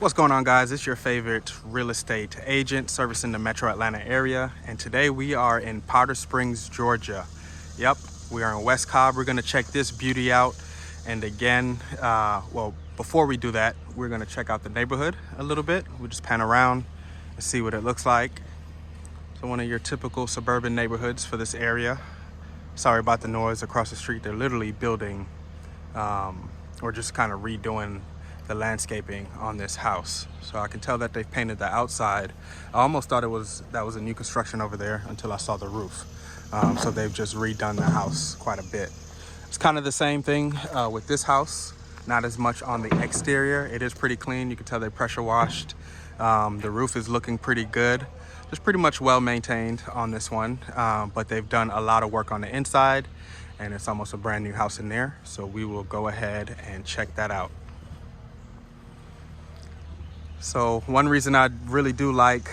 What's going on, guys? It's your favorite real estate agent servicing the metro Atlanta area, and today we are in Powder Springs, Georgia. Yep, we are in West Cobb. We're going to check this beauty out, and again, before we do that, we're going to check out the neighborhood a little bit. We'll just pan around and see what it looks like. So one of your typical suburban neighborhoods for this area. Sorry about the noise across the street. They're literally building or just kind of redoing the landscaping on this house. So I can tell that they've painted the outside. I almost thought that was a new construction over there until I saw the roof. So they've just redone the house quite a bit. It's kind of the same thing with this house, not as much on the exterior. It is pretty clean. You can tell they pressure washed. The roof is looking pretty good. Just pretty much well maintained on this one, but they've done a lot of work on the inside, and it's almost a brand new house in there. So we will go ahead and check that out. So one reason I really do like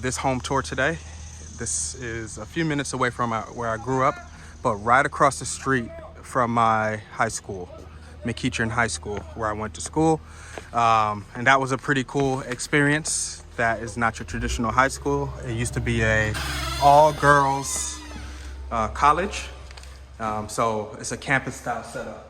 this home tour today, this is a few minutes away from where I grew up, but right across the street from my high school, McEachern High School, where I went to school. And that was a pretty cool experience. That is not your traditional high school. It used to be a all-girls college. So it's a campus style setup.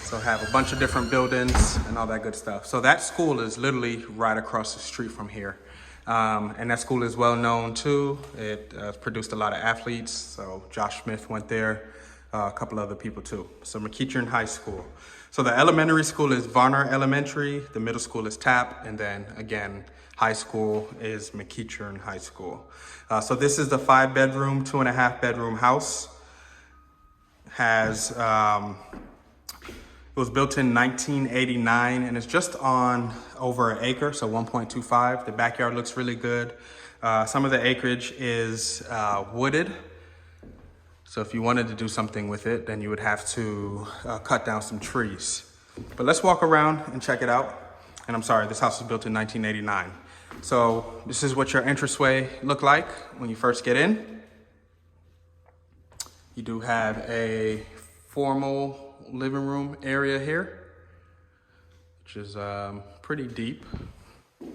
So have a bunch of different buildings and all that good stuff. So that school is literally right across the street from here. And that school is well known too. It produced a lot of athletes. So Josh Smith went there, a couple other people too. So McEachern High School. So the elementary school is Varner Elementary, the middle school is Tapp, and then again, high school is McEachern High School. So this is the 5-bedroom, 2.5-bedroom house. Has, it was built in 1989 and it's just on over an acre, so 1.25. The backyard looks really good. Some of the acreage is wooded. So if you wanted to do something with it, then you would have to cut down some trees. But let's walk around and check it out. And I'm sorry, this house was built in 1989. So this is what your entranceway looked like when you first get in. You do have a formal living room area here, which is pretty deep. You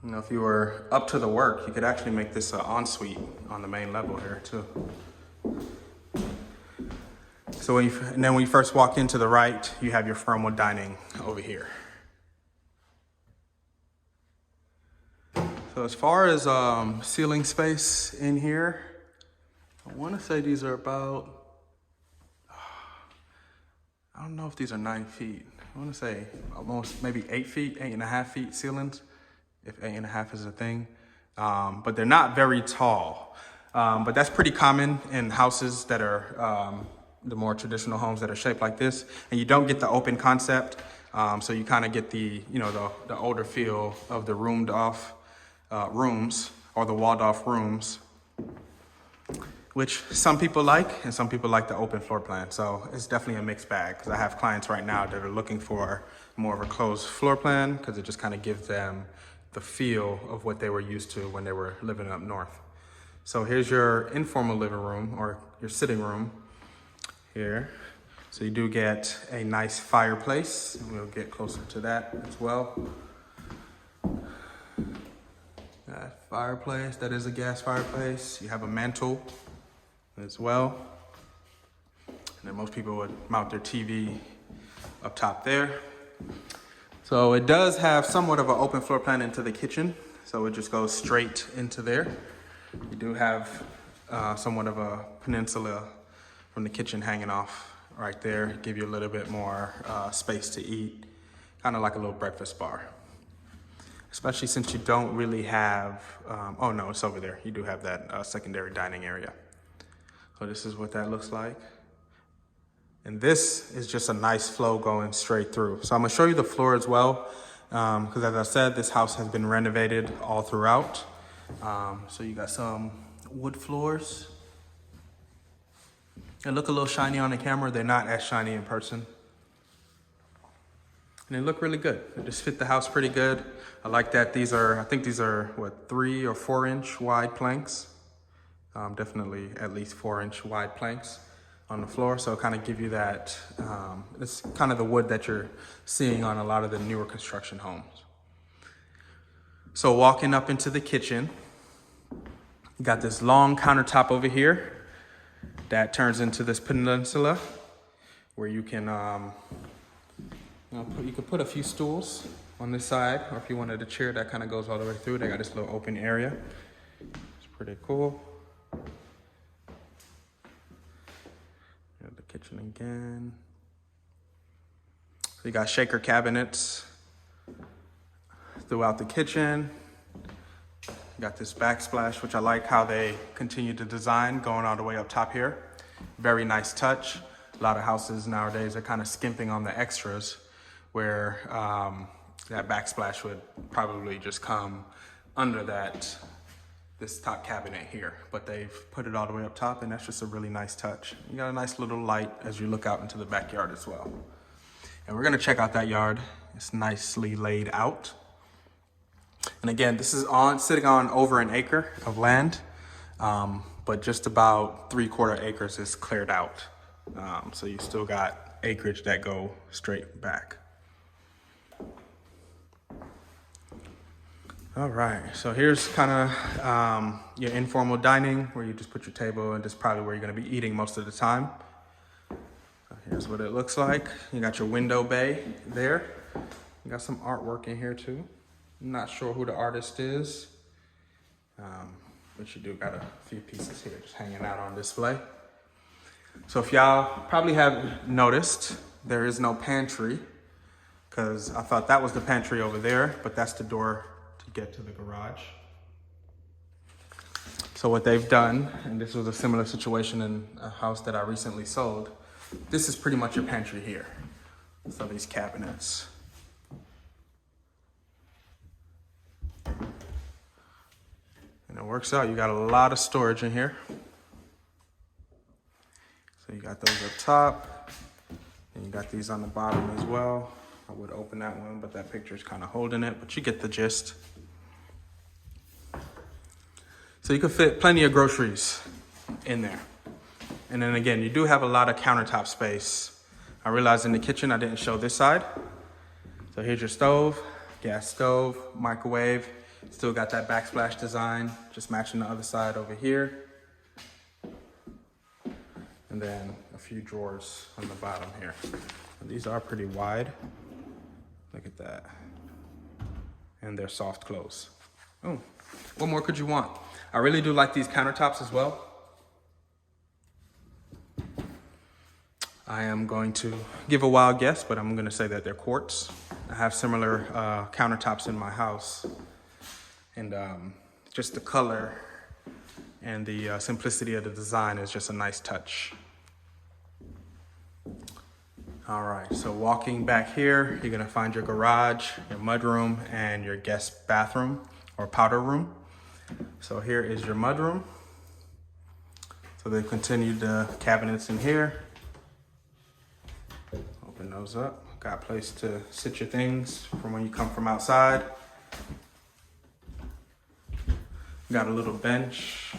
know, if you were up to the work, you could actually make this an ensuite on the main level here too. So and then when you first walk into the right, you have your formal dining over here. So as far as ceiling space in here, I want to say these are about, I don't know if these are 9 feet. I want to say almost maybe 8 feet, 8.5 feet ceilings, if 8.5 is a thing. But they're not very tall. But that's pretty common in houses that are the more traditional homes that are shaped like this. And you don't get the open concept. So you kind of get the, you know, the older feel of the roomed off rooms or the walled off rooms, which some people like and some people like the open floor plan. So it's definitely a mixed bag, because I have clients right now that are looking for more of a closed floor plan because it just kind of gives them the feel of what they were used to when they were living up north. So here's your informal living room or your sitting room here. So you do get a nice fireplace, and we'll get closer to that as well. That fireplace, that is a gas fireplace. You have a mantle as well. And then most people would mount their TV up top there. So it does have somewhat of an open floor plan into the kitchen. So it just goes straight into there. You do have somewhat of a peninsula from the kitchen hanging off right there. Give you a little bit more space to eat, kind of like a little breakfast bar. Especially since you don't really have, oh no, it's over there. You do have that secondary dining area. So this is what that looks like. And this is just a nice flow going straight through. So I'm gonna show you the floor as well, because as I said, this house has been renovated all throughout. So you got some wood floors. They look a little shiny on the camera. They're not as shiny in person. And they look really good. They just fit the house pretty good. I like that I think these are what, 3 or 4 inch wide planks. Definitely at least 4 inch wide planks. on the floor. So kind of give you that, it's kind of the wood that you're seeing on a lot of the newer construction homes. So walking up into the kitchen, you got this long countertop over here that turns into this peninsula where you can, you could put a few stools on this side, or if you wanted a chair that kind of goes all the way through, they got this little open area. It's pretty cool. The kitchen again. So you got shaker cabinets throughout the kitchen. You got this backsplash, which I like how they continue to design, going all the way up top here. Very nice touch. A lot of houses nowadays are kind of skimping on the extras, where that backsplash would probably just come under this top cabinet here, but they've put it all the way up top, and that's just a really nice touch. You got a nice little light as you look out into the backyard as well. And we're gonna check out that yard. It's nicely laid out. And again, this is sitting on over an acre of land, but just about 3/4 acres is cleared out. So you still got acreage that go straight back. All right, so here's kind of your informal dining, where you just put your table, and this is probably where you're gonna be eating most of the time. So here's what it looks like. You got your window bay there. You got some artwork in here too. I'm not sure who the artist is, but you do got a few pieces here just hanging out on display. So if y'all probably have noticed, there is no pantry, because I thought that was the pantry over there, but that's the door to get to the garage. So what they've done, and this was a similar situation in a house that I recently sold, this is pretty much your pantry here. So these cabinets. And it works out, you got a lot of storage in here. So you got those up top, and you got these on the bottom as well. I would open that one, but that picture is kind of holding it, but you get the gist. So you could fit plenty of groceries in there. And then again, you do have a lot of countertop space. I realized in the kitchen, I didn't show this side. So here's your stove, gas stove, microwave. Still got that backsplash design, just matching the other side over here. And then a few drawers on the bottom here. And these are pretty wide. Look at that. And they're soft close. Oh, what more could you want? I really do like these countertops as well. I am going to give a wild guess, but I'm gonna say that they're quartz. I have similar countertops in my house. And just the color and the simplicity of the design is just a nice touch. All right, so walking back here, you're gonna find your garage, your mudroom, and your guest bathroom or powder room. So here is your mudroom. So they've continued the cabinets in here. Open those up. Got a place to sit your things from when you come from outside. Got a little bench.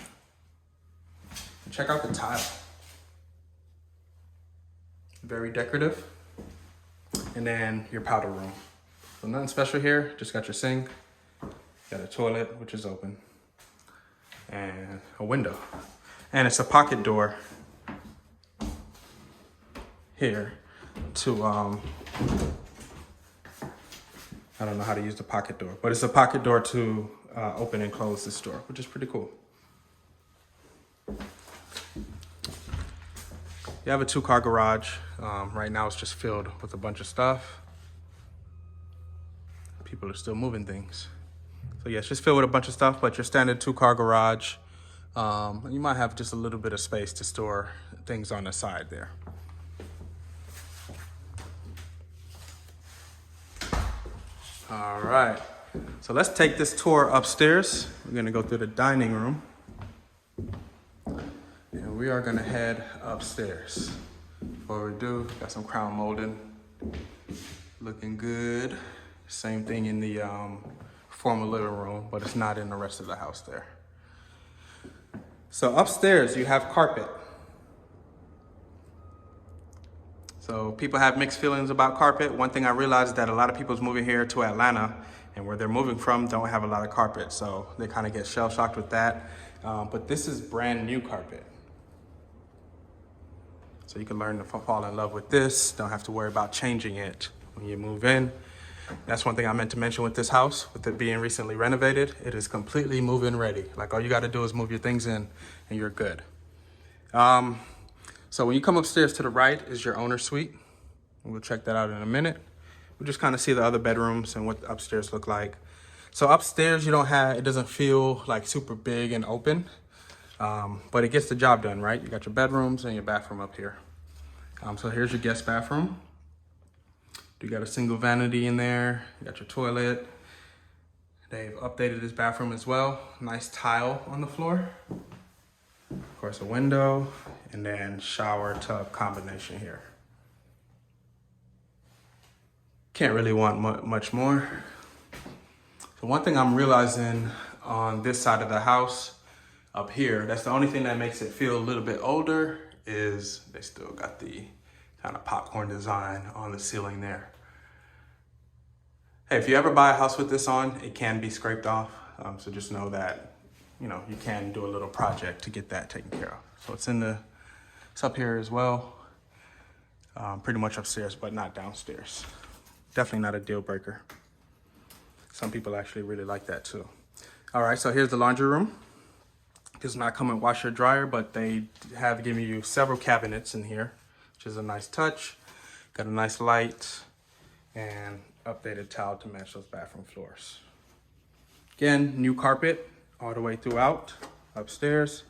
And check out the tile. Very decorative. And then your powder room. So nothing special here, just got your sink. Got a toilet, which is open. And a window. And it's a pocket door here to, I don't know how to use the pocket door, but it's a pocket door to open and close this door, which is pretty cool. You have a 2-car garage. Right now it's just filled with a bunch of stuff. People are still moving things. So yeah, it's just filled with a bunch of stuff, but your standard 2-car garage. You might have just a little bit of space to store things on the side there. All right, so let's take this tour upstairs. We're gonna go through the dining room. And we are gonna head upstairs. Before we do, got some crown molding. Looking good. Same thing in the former living room, but it's not in the rest of the house there. So upstairs, you have carpet. So people have mixed feelings about carpet. One thing I realized is that a lot of people's moving here to Atlanta, and where they're moving from don't have a lot of carpet. So they kind of get shell shocked with that. But this is brand new carpet. So you can learn to fall in love with this. Don't have to worry about changing it when you move in. That's one thing I meant to mention with this house, with it being recently renovated. It is completely move-in ready. Like all you gotta do is move your things in and you're good. So when you come upstairs to the right is your owner's suite. We'll check that out in a minute. We'll just kind of see the other bedrooms and what the upstairs look like. So upstairs, it doesn't feel like super big and open, but it gets the job done, right? You got your bedrooms and your bathroom up here. So here's your guest bathroom. You got a single vanity in there. You got your toilet. They've updated this bathroom as well. Nice tile on the floor. Of course, a window, and then shower tub combination here. Can't really want much more. So one thing I'm realizing on this side of the house up here, that's the only thing that makes it feel a little bit older, is they still got the kind of popcorn design on the ceiling there. Hey, if you ever buy a house with this on, it can be scraped off. So just know that, you can do a little project to get that taken care of. So it's up here as well. Pretty much upstairs, but not downstairs. Definitely not a deal breaker. Some people actually really like that too. All right, so here's the laundry room. Does not come with washer dryer, but they have given you several cabinets in here, which is a nice touch. Got a nice light and updated tile to match those bathroom floors. Again, new carpet all the way throughout upstairs.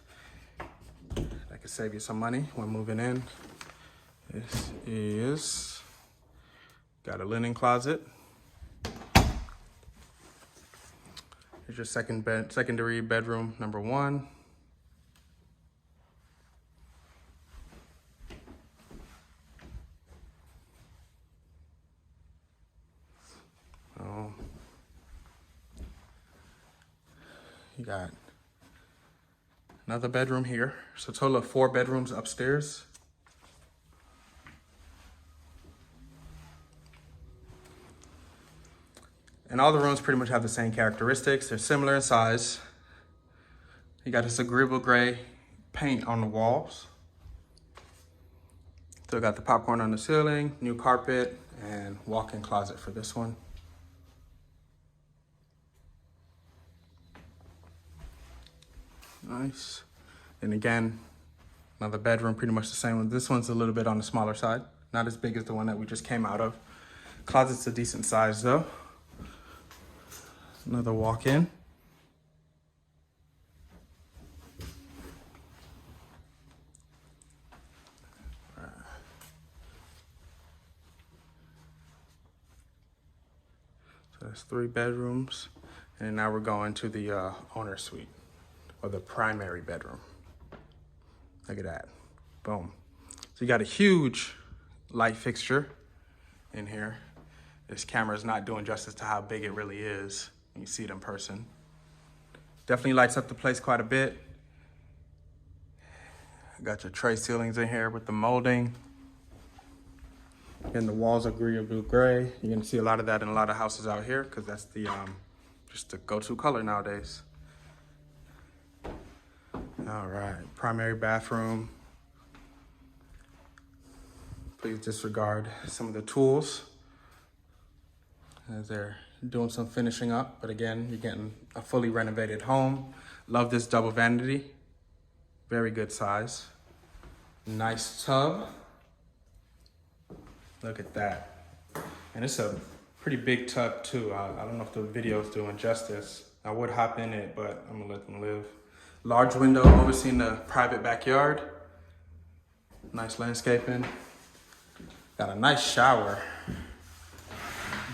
That could save you some money when moving in. This is, got a linen closet. Here's your secondary bedroom number 1. You got another bedroom here. So a total of 4 bedrooms upstairs. And all the rooms pretty much have the same characteristics. They're similar in size. You got this agreeable gray paint on the walls. Still got the popcorn on the ceiling, new carpet, and walk-in closet for this one. Nice. And again, another bedroom, pretty much the same one. This one's a little bit on the smaller side. Not as big as the one that we just came out of. Closet's a decent size though. Another walk-in. So that's 3 bedrooms. And now we're going to the owner's suite, or the primary bedroom. Look at that, boom. So you got a huge light fixture in here. This camera is not doing justice to how big it really is when you see it in person. Definitely lights up the place quite a bit. Got your tray ceilings in here with the molding. And the walls are agreeable gray. You're gonna see a lot of that in a lot of houses out here because that's the just the go-to color nowadays. All right, primary bathroom. Please disregard some of the tools as they're doing some finishing up. But again, you're getting a fully renovated home. Love this double vanity. Very good size. Nice tub. Look at that. And it's a pretty big tub too. I don't know if the video is doing justice. I would hop in it, but I'm gonna let them live. Large window overseeing the private backyard. Nice landscaping. Got a nice shower.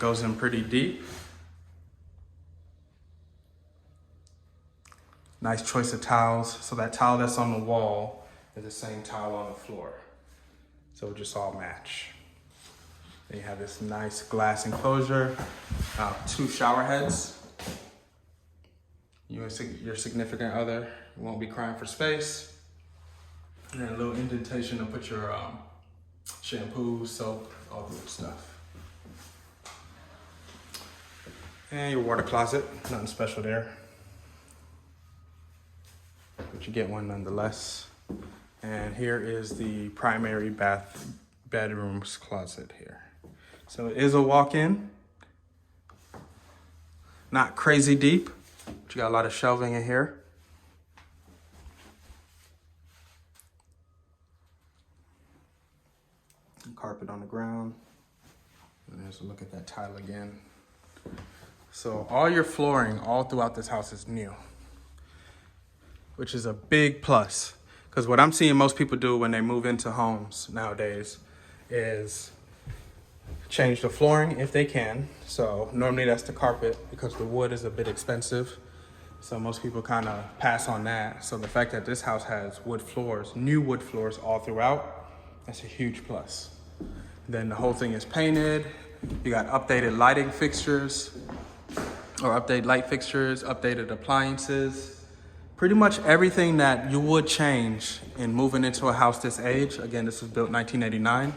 Goes in pretty deep. Nice choice of towels. So that towel that's on the wall is the same towel on the floor. So it just all match. Then you have this nice glass enclosure. 2 shower heads. You and your significant other won't be crying for space. And then a little indentation to put your shampoo, soap, all the good stuff. And your water closet, nothing special there. But you get one nonetheless. And here is the primary bedroom's closet here. So it is a walk-in. Not crazy deep, but you got a lot of shelving in here. Carpet on the ground. And there's a look at that tile again. So all your flooring all throughout this house is new, which is a big plus. Because what I'm seeing most people do when they move into homes nowadays is change the flooring if they can. So normally that's the carpet because the wood is a bit expensive. So most people kind of pass on that. So the fact that this house has wood floors, new wood floors all throughout, that's a huge plus. Then the whole thing is painted. You got updated lighting fixtures, or updated light fixtures, updated appliances. Pretty much everything that you would change in moving into a house this age, again, this was built 1989,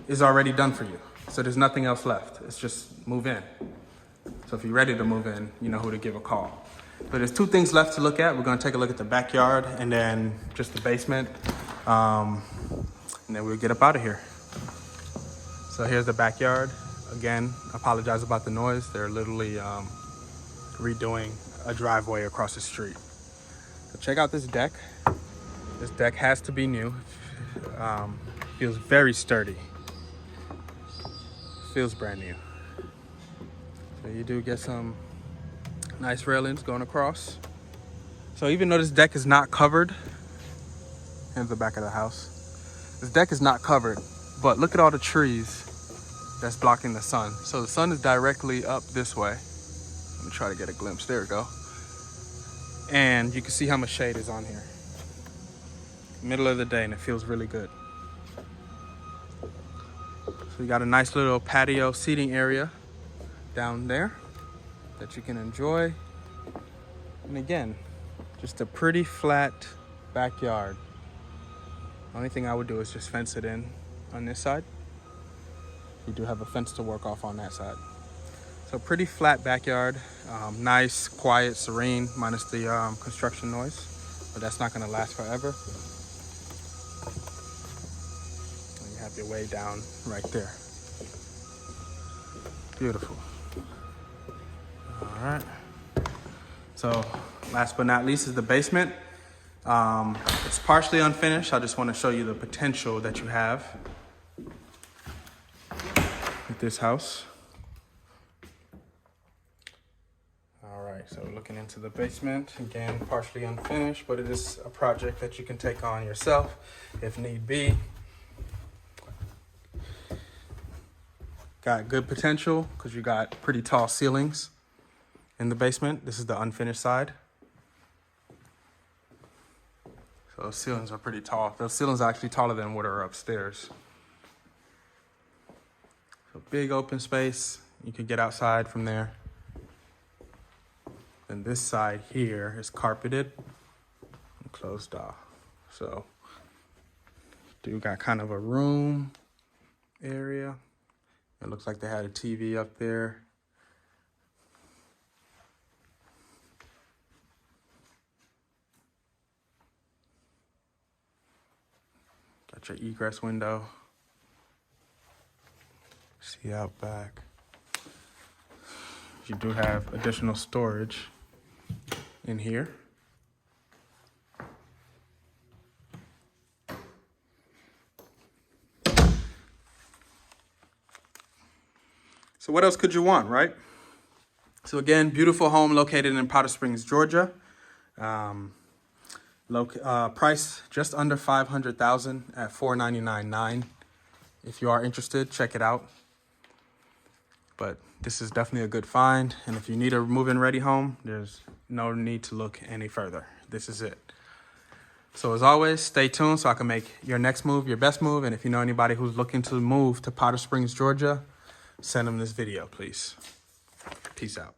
is already done for you. So there's nothing else left. It's just move in. So if you're ready to move in, you know who to give a call. But there's two things left to look at. We're gonna take a look at the backyard and then just the basement. And then we'll get up out of here. So here's the backyard. Again, apologize about the noise. They're literally redoing a driveway across the street. So check out this deck. This deck has to be new. Feels very sturdy. Feels brand new. So you do get some nice railings going across. So even though this deck is not covered, here's the back of the house. This deck is not covered, but look at all the trees that's blocking the sun. So the sun is directly up this way. Let me try to get a glimpse. There we go. And you can see how much shade is on here. Middle of the day, and it feels really good. So you got a nice little patio seating area down there that you can enjoy. And again, just a pretty flat backyard. Only thing I would do is just fence it in on this side. You do have a fence to work off on that side. So pretty flat backyard, nice, quiet, serene, minus the construction noise, but that's not gonna last forever. And you have your way down right there. Beautiful. All right. So last but not least is the basement. It's partially unfinished. I just want to show you the potential that you have with this house. All right, so looking into the basement, again, partially unfinished, but it is a project that you can take on yourself if need be. Got good potential because you got pretty tall ceilings in the basement. This is the unfinished side. So those ceilings are pretty tall. Those ceilings are actually taller than what are upstairs. So big open space. You could get outside from there. And this side here is carpeted and closed off. So do got kind of a room area. It looks like they had a TV up there. Got your egress window. See out back. You do have additional storage in here. So what else could you want, right? So again, beautiful home located in Powder Springs, Georgia. Price just under $500,000 at $499,900. If you are interested, check it out. But this is definitely a good find. And if you need a move-in ready home, there's no need to look any further. This is it. So as always, stay tuned so I can make your next move your best move. And if you know anybody who's looking to move to Powder Springs, Georgia, send them this video, please. Peace out.